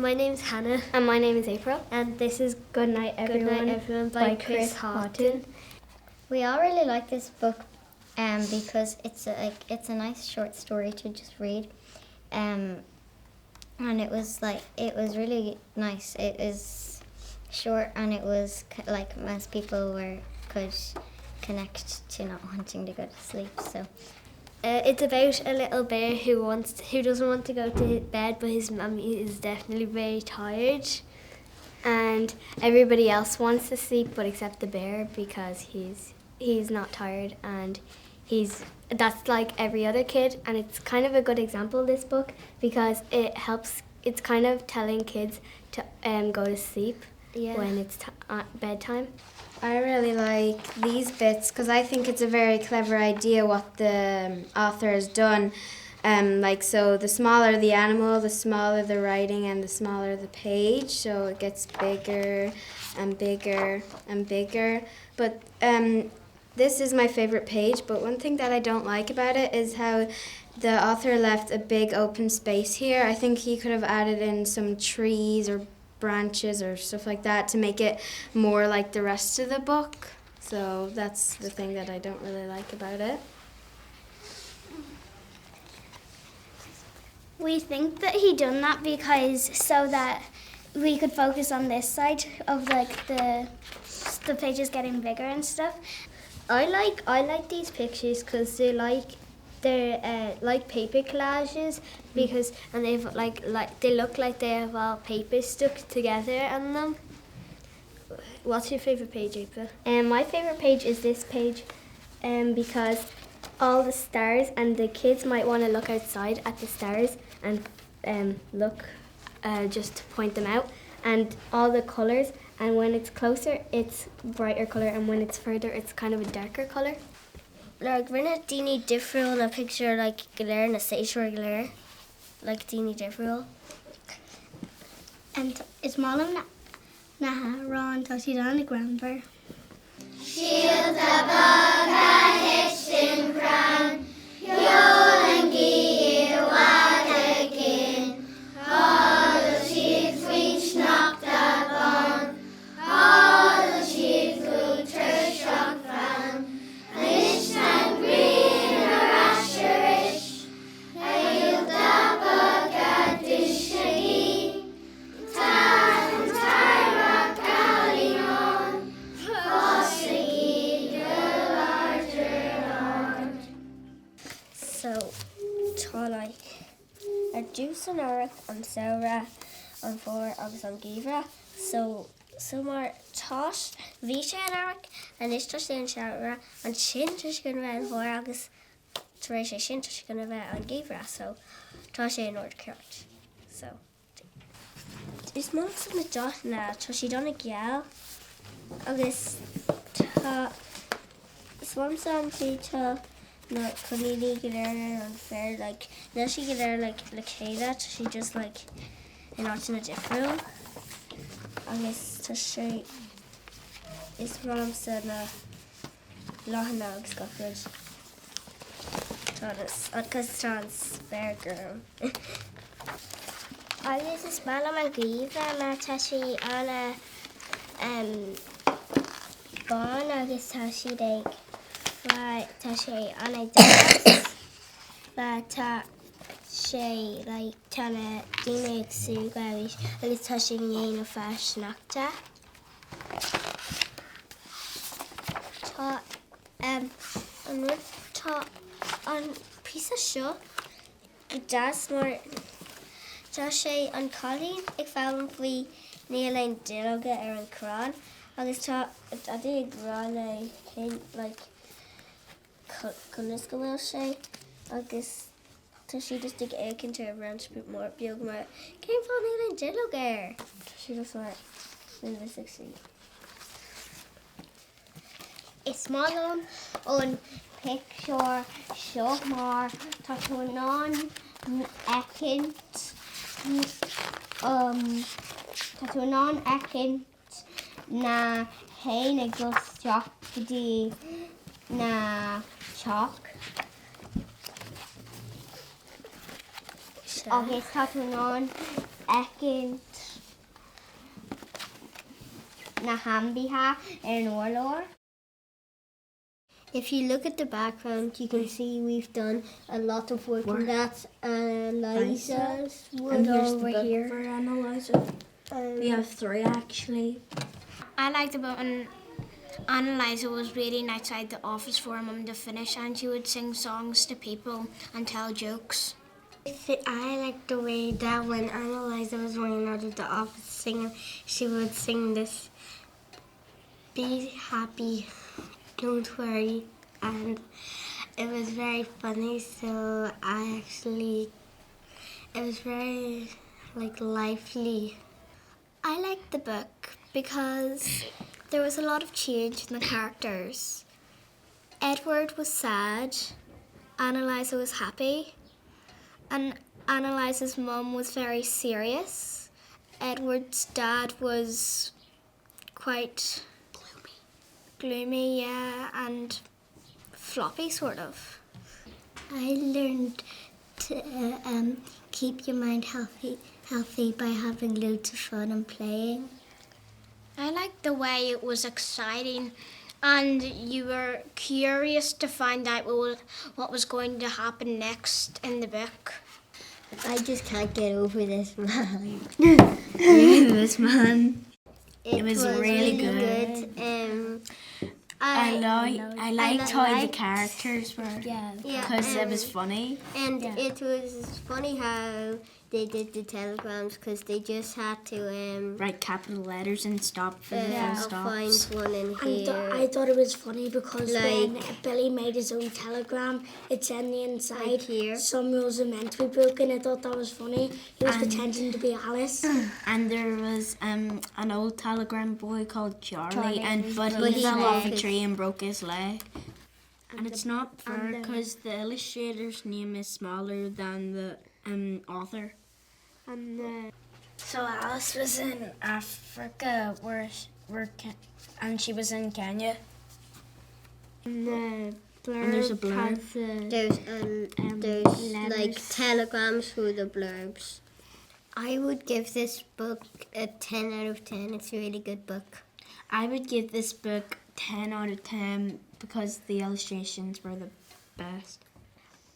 My name's Hannah. And my name is April. And this is Good Night Everyone, by Chris Houghton. We all really like this book because it's a nice short story to just read. And it was really nice. It is short and it was like most people could connect to not wanting to go to sleep. So it's about a little bear who doesn't want to go to bed, but his mummy is definitely very tired, and everybody else wants to sleep, but except the bear because he's not tired, and that's like every other kid. And it's kind of a good example, this book, because it's kind of telling kids to go to sleep when it's bedtime. I really like these bits because I think it's a very clever idea what the author has done. So the smaller the animal, the smaller the writing and the smaller the page, so it gets bigger and bigger and bigger. But this is my favorite page, but one thing that I don't like about it is how the author left a big open space here. I think he could have added in some trees or branches or stuff like that to make it more like the rest of the book. So that's the thing that I don't really like about it. We think that he done that because so that we could focus on this side of like the pages getting bigger and stuff. I like these pictures because they're like paper collages and they've they look like they have all paper stuck together on them. What's your favourite page, April? My favourite page is this page because all the stars, and the kids might want to look outside at the stars and look just to point them out, and all the colours, and when it's closer it's brighter colour, and when it's further it's kind of a darker colour. Like rinne daoine difriúil na picture like galéir na séisiúr galéir, like daoine difriúil. And is málam na rán tá siad an na granbar. Shield a bug a hitched in crown, Yol and Gee wad again, all the sheep reach knocked upon, all the sheep who trish up from. And green or asherish, I yield a bug at dishagi, tan tyra calling on, fossagi the larger on. So, tá dús an áireach an saoire an fór agus an gíomhra. So mar táis bhí sé an áireach an is tá sé an saoire an sin tá sé gona bheith an fór agus tar éis sé sin tá sé gona bheith an gíomhra, so tá sé an ord ceart. So is má san na doithna tá sí donna geal agus tá swam san sí tá na chuníní go léir an fair, like na sí go léir like le chéile tá sí just like in áitina difriúil. Agus tá sé is ram sa na láhanna agus scofiid agus tá an spare girl. Agus is málam an gríomha mar tá sí anna bán agus tá siad tá sé anna damas tá sé like tána daoine ag súgáis agus tá sé gnéanamh feisneachta. Tá an rud tá an píosa seo go deas mar tá sé an cholín ag fáil faoi níl dialóga ar an chrán, agus tá a dtí ag rán é cin like conas go bhfuil sé, agus tá sí just ag écinnte a bhrean mór beag mar cén fáil níl dialóga ar. Tá sí just mar linguistic sí. Is málam an picture seo mar tá tú ná ecint tá tú ná ecint na hain agus teach gotí na teach. Agus tá tú ná ecin na hambiha in Orlor. If you look at the background, you can see we've done a lot of work, and that's Liza's work. And here's the book here. for Annalisa. We have 3 actually. I liked about when Annalisa was waiting outside the office for her mum to finish, and she would sing songs to people and tell jokes. I like the way that when Annalisa was running out of the office singing, she would sing this, "Be happy, don't worry," and it was very funny. So it was very lively. I liked the book because there was a lot of change in the characters. Edward was sad, Annalisa was happy, and Annalisa's mum was very serious. Edward's dad was quite gloomy, yeah, and floppy sort of. I learned to keep your mind healthy by having loads of fun and playing. I liked the way it was exciting and you were curious to find out what was going to happen next in the book. I just can't get over this man. This man. It was really good. I liked how the characters were because it was funny. And it was funny how they did the telegrams because they just had to Write capital letters and stop for the full stops. find one in here. I thought it was funny because when Like- Billy made his own telegram, it said on the inside, Like here. some rules are meant to be broken. I thought that was funny. He was pretending to be Alice. And there was an old telegram boy called Charlie, but broke he his fell off a leg. tree and broke his leg. And it's not fair because the illustrator's name is smaller than the author. So Alice was in Africa and she was in Kenya. And there's a blurb. There's like telegrams for the blurbs. I would give this book a 10 out of 10. It's a really good book. I would give this book 10 out of 10 because the illustrations were the best.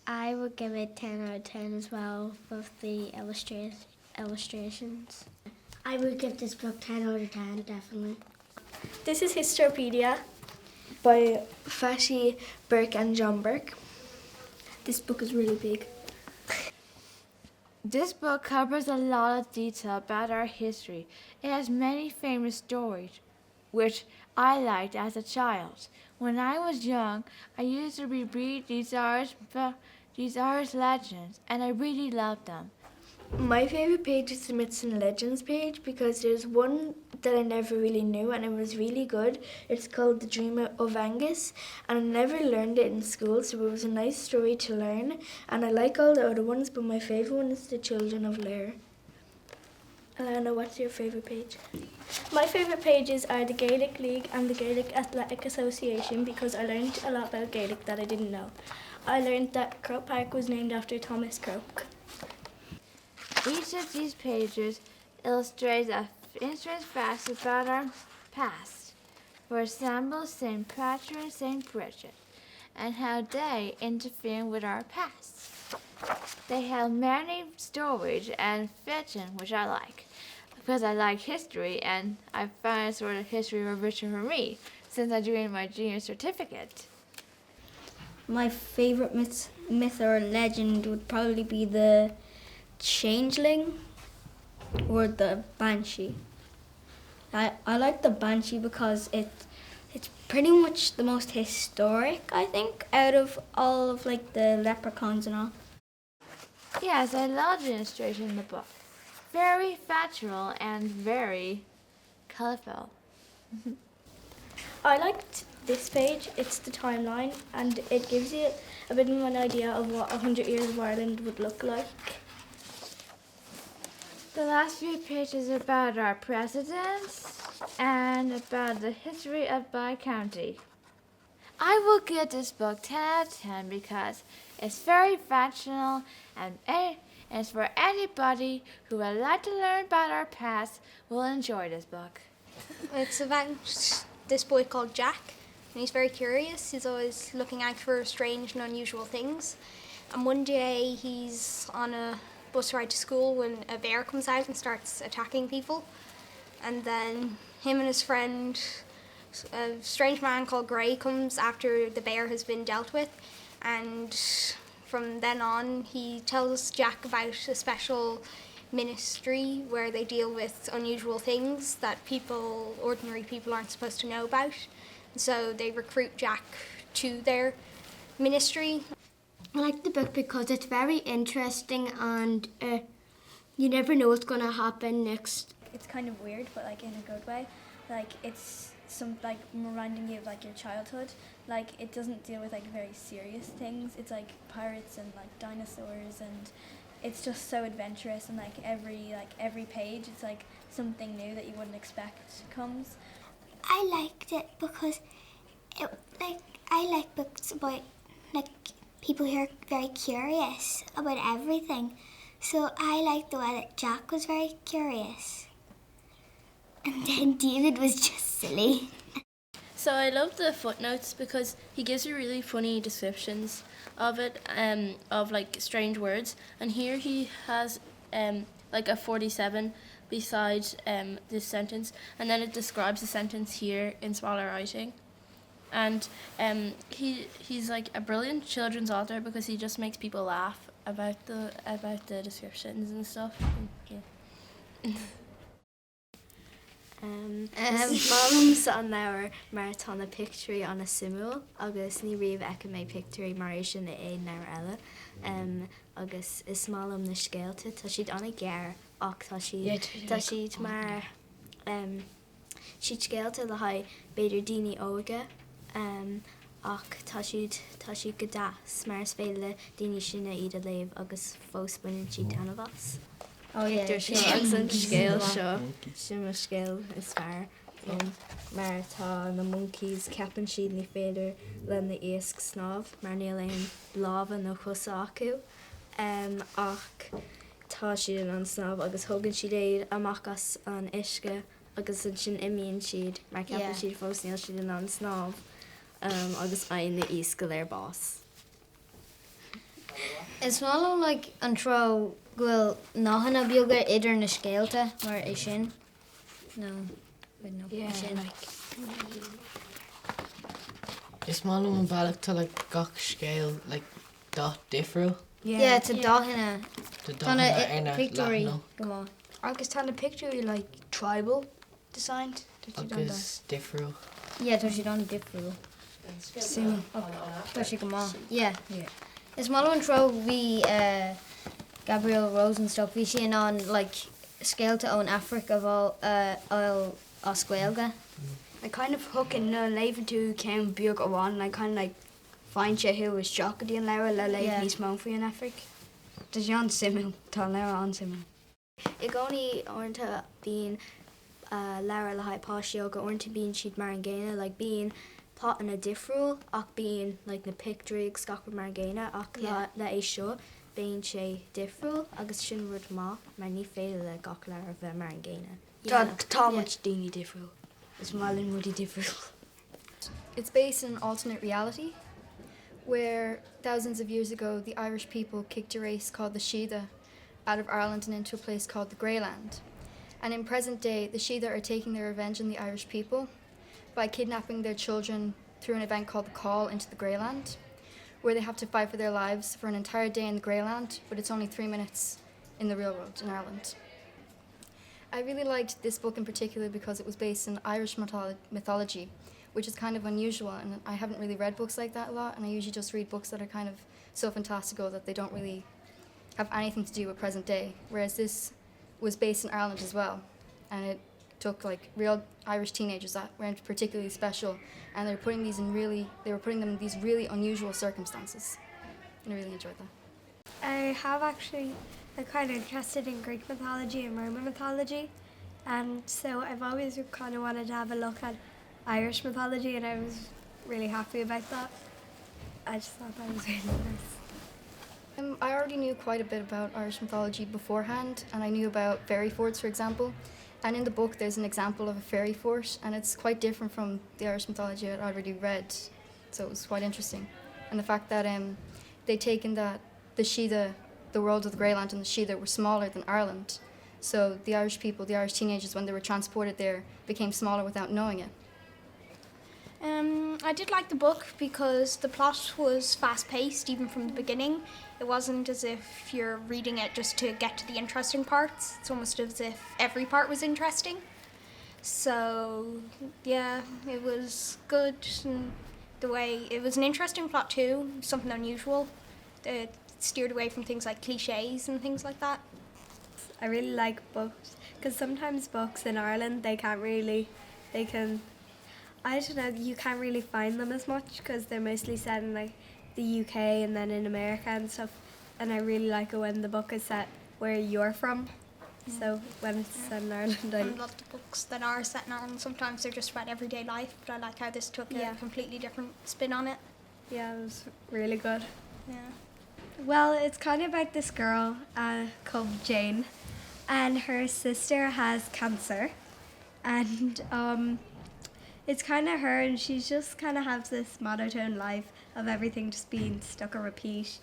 I would give it 10 out of 10 as well with the illustrations. I would give this book 10 out of 10, definitely. This is Histopedia by Fashi Burke and John Burke. This book is really big. This book covers a lot of detail about our history. It has many famous stories, which I liked as a child. When I was young, I used to reread these Irish legends, and I really loved them. My favourite page is the Myths and Legends page because there's one that I never really knew and it was really good. It's called The Dream of Angus and I never learned it in school, so it was a nice story to learn, and I like all the other ones, but my favourite one is The Children of Lair. Alana, what's your favourite page? My favourite pages are the Gaelic League and the Gaelic Athletic Association because I learned a lot about Gaelic that I didn't know. I learned that Croke Park was named after Thomas Croke. Each of these pages illustrates a interesting fact about our past. For example, St. Patrick and St. Bridget, and how they interfere with our past. They have many stories and fiction, which I like, because I like history, and I find sort of history revision for me, since I'm doing my junior certificate. My favourite myth or legend would probably be the Changeling or the Banshee. I like the Banshee because it's pretty much the most historic, I think, out of all of like the leprechauns and all. Yes, I love the illustration in the book. Very factual and very colorful. I liked this page. It's the timeline and it gives you a bit of an idea of what 100 years of Ireland would look like. The last few pages are about our presidents and about the history of my county. I will give this book 10 out of 10 because it's very factual and and it's for anybody who would like to learn about our past will enjoy this book. It's about this boy called Jack, and he's very curious. He's always looking out for strange and unusual things. And one day he's on a bus ride to school when a bear comes out and starts attacking people. And then him and his friend, a strange man called Gray, comes after the bear has been dealt with. And from then on, he tells Jack about a special ministry where they deal with unusual things that ordinary people aren't supposed to know about. So they recruit Jack to their ministry. I like the book because it's very interesting and you never know what's going to happen next. It's kind of weird, but like in a good way. Like it's like reminding you of like your childhood. Like it doesn't deal with like very serious things. It's like pirates and like dinosaurs, and it's just so adventurous, and like every page it's like something new that you wouldn't expect comes. I liked it because I like books about like people who are very curious about everything. So I liked the way that Jack was very curious. And then David was just silly. So I love the footnotes because he gives you really funny descriptions of it, of like strange words. And here he has like a 47 beside this sentence, and then it describes the sentence here in smaller writing. And he's like a brilliant children's author because he just makes people laugh about the descriptions and stuff. Yeah. Málums an leabhar mar tána picturí an na simú agus ní riomh eice mé picturí mar sin na é leabhar eile agus is málum na scéalta tá siad anna ggéir ach tá siad mar siad scéalta le haid beidir daoine óga ach tá siad go deas mar is féile daoine sinna iad a léamh agus fóspainn siad tanna bhas. Picture agus an scéal seo sin mar scéal is fearr mar tá na monkeys ceapan siad ní féidir le na éasc snáb mar níl éon lábha nó chusa acu ach tá siad an snáb agus thugann siad éiad amachchas an uisce agus sin imíonn siad mar ceapan siad fós níl siad an snáb agus aon na éasca ar bás. Is mála like an tro ghfuil náhanana beaga idir na scéalta mar é sin? No, é sin. Is mála an bhealachta le gach scéal like dot difriúil? Yeah, it's a dáhanana. Tána picturí go má. Agus tána picturí like tribal designed. Agus difriúil? Yeah, tá siad an difriúil. Sim. Tá siad go má. Yeah. Is mála an tro bhí Gabrielle Rose and stuff, bhí sin an like scéalta ón Africa bhil oscuilga. I kind of hook in na leibh tú came beag amháin, and I kind of like find you who was shocked in leabhar le leibh níos mó faoi an Africa. Tá sé an simú, tá leabhar an simú. I gcónaí orintha bíon leabhar le haid páisio go orintha bíon siad mar an ggéine, like bíon plot in a difriúil ach bíon like na picturí ag scacra mar an ggéine ach le é seo bíon sé difriúil agus sin rud má mar ní féidir le gach leabhar bheith mar an ggéine. Tá much daoine difriúil. Is málan rudí difriúil. It's based in an alternate reality where thousands of years ago the Irish people kicked a race called the Sheeda out of Ireland and into a place called the Greyland. And in present day, the Sheeda are taking their revenge on the Irish people by kidnapping their children through an event called the Call into the Greyland, where they have to fight for their lives for an entire day in the Greyland, but it's only 3 minutes in the real world in Ireland. I really liked this book in particular because it was based in Irish mythology, which is kind of unusual, and I haven't really read books like that a lot, and I usually just read books that are kind of so fantastical that they don't really have anything to do with present day, whereas this was based in Ireland as well, and it took like real Irish teenagers that weren't particularly special, and they were putting them in these really unusual circumstances, and I really enjoyed that. I'm kind of interested in Greek mythology and Roman mythology, and so I've always kind of wanted to have a look at Irish mythology, and I was really happy about that. I just thought that was really nice. I already knew quite a bit about Irish mythology beforehand, and I knew about fairy forts, for example. And in the book, there's an example of a fairy fort, and it's quite different from the Irish mythology I'd already read, so it was quite interesting. And the fact that they'd taken that the Sheeda, the world of the Greyland and the Sheeda were smaller than Ireland, so the Irish people, the Irish teenagers, when they were transported there, became smaller without knowing it. I did like the book because the plot was fast-paced even from the beginning. It wasn't as if you're reading it just to get to the interesting parts. It's almost as if every part was interesting. So, yeah, it was good. And the way it was an interesting plot too, something unusual. It steered away from things like cliches and things like that. I really like books because sometimes books in Ireland I don't know, you can't really find them as much because they're mostly set in like the UK and then in America and stuff. And I really like it when the book is set where you're from. So when it's set in Ireland, I love the books that are set in Ireland. Sometimes they're just about everyday life, but I like how this took a completely different spin on it. Yeah, it was really good. Yeah. Well, it's kind of about this girl called Jane, and her sister has cancer, and it's kind of her, and she just kind of has this monotone life of everything just being stuck on repeat,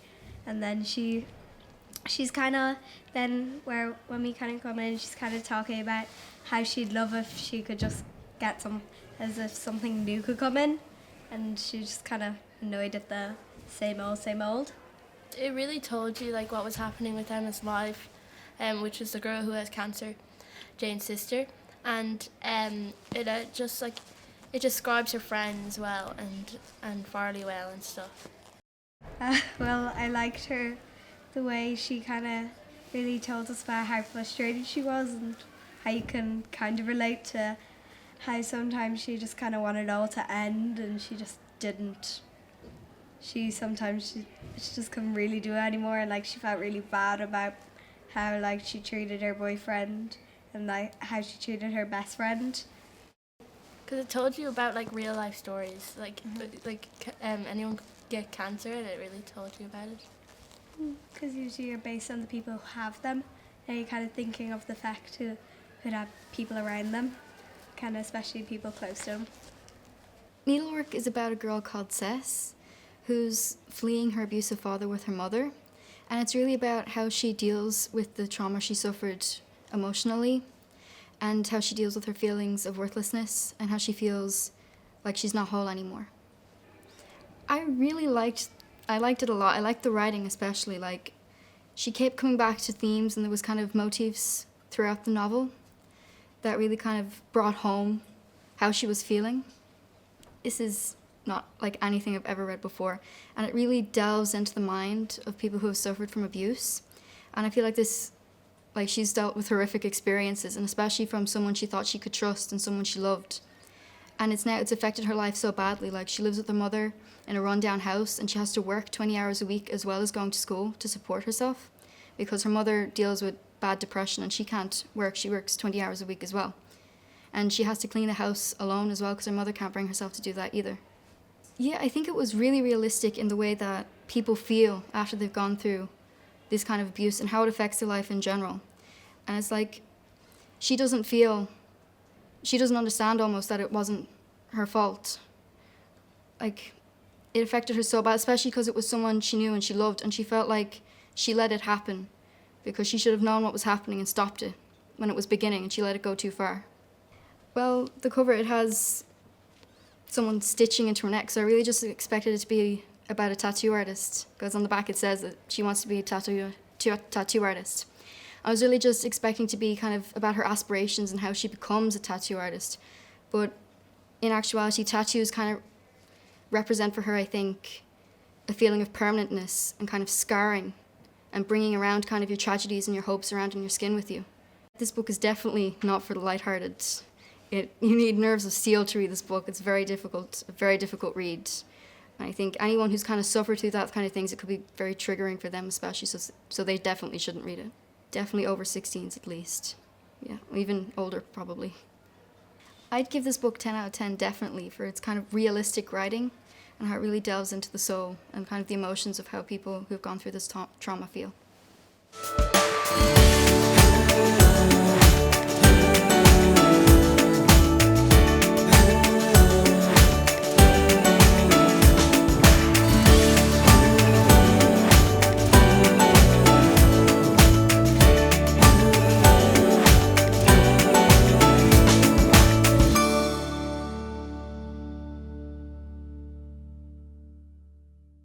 and then she's kind of then when we kind of come in, she's kind of talking about how she'd love if she could just get as if something new could come in, and she's just kind of annoyed at the same old. It really told you like what was happening with Emma's life, which is the girl who has cancer, Jane's sister, and it just like it describes her friends well and Farley well and stuff. Well, I liked her the way she kind of really told us about how frustrated she was and how you can kind of relate to how sometimes she just kind of wanted it all to end and she just didn't. She just couldn't really do it anymore, and like she felt really bad about how like she treated her boyfriend and like how she treated her best friend. Because it told you about like real life stories, like anyone could get cancer, and it really told you about it. Because usually you're based on the people who have them, and you're kind of thinking of the fact who'd have people around them, kind of especially people close to them. Needlework is about a girl called Cess, who's fleeing her abusive father with her mother, and it's really about how she deals with the trauma she suffered emotionally, and how she deals with her feelings of worthlessness, and how she feels like she's not whole anymore. I liked it a lot. I liked the writing especially. Like, she kept coming back to themes, and there was kind of motifs throughout the novel that really kind of brought home how she was feeling. This is not like anything I've ever read before, and it really delves into the mind of people who have suffered from abuse. And I feel like she's dealt with horrific experiences, and especially from someone she thought she could trust and someone she loved. And it's affected her life so badly. Like, she lives with her mother in a rundown house, and she has to work 20 hours a week as well as going to school to support herself, because her mother deals with bad depression and she can't work. She works 20 hours a week as well. And she has to clean the house alone as well, because her mother can't bring herself to do that either. Yeah, I think it was really realistic in the way that people feel after they've gone through this kind of abuse and how it affects their life in general. And it's like, she doesn't understand almost that it wasn't her fault. Like, it affected her so bad, especially because it was someone she knew and she loved, and she felt like she let it happen because she should have known what was happening and stopped it when it was beginning, and she let it go too far. Well, the cover, it has someone stitching into her neck, so I really just expected it to be about a tattoo artist, because on the back it says that she wants to be a tattoo artist. I was really just expecting to be kind of about her aspirations and how she becomes a tattoo artist, but in actuality, tattoos kind of represent for her, I think, a feeling of permanentness and kind of scarring and bringing around kind of your tragedies and your hopes around in your skin with you. This book is definitely not for the lighthearted. You need nerves of steel to read this book. It's a very difficult read. And I think anyone who's kind of suffered through that kind of things, it could be very triggering for them especially, so they definitely shouldn't read it. Definitely over 16s at least. Yeah, even older probably. I'd give this book 10 out of 10 definitely for its kind of realistic writing and how it really delves into the soul and kind of the emotions of how people who've gone through this trauma feel.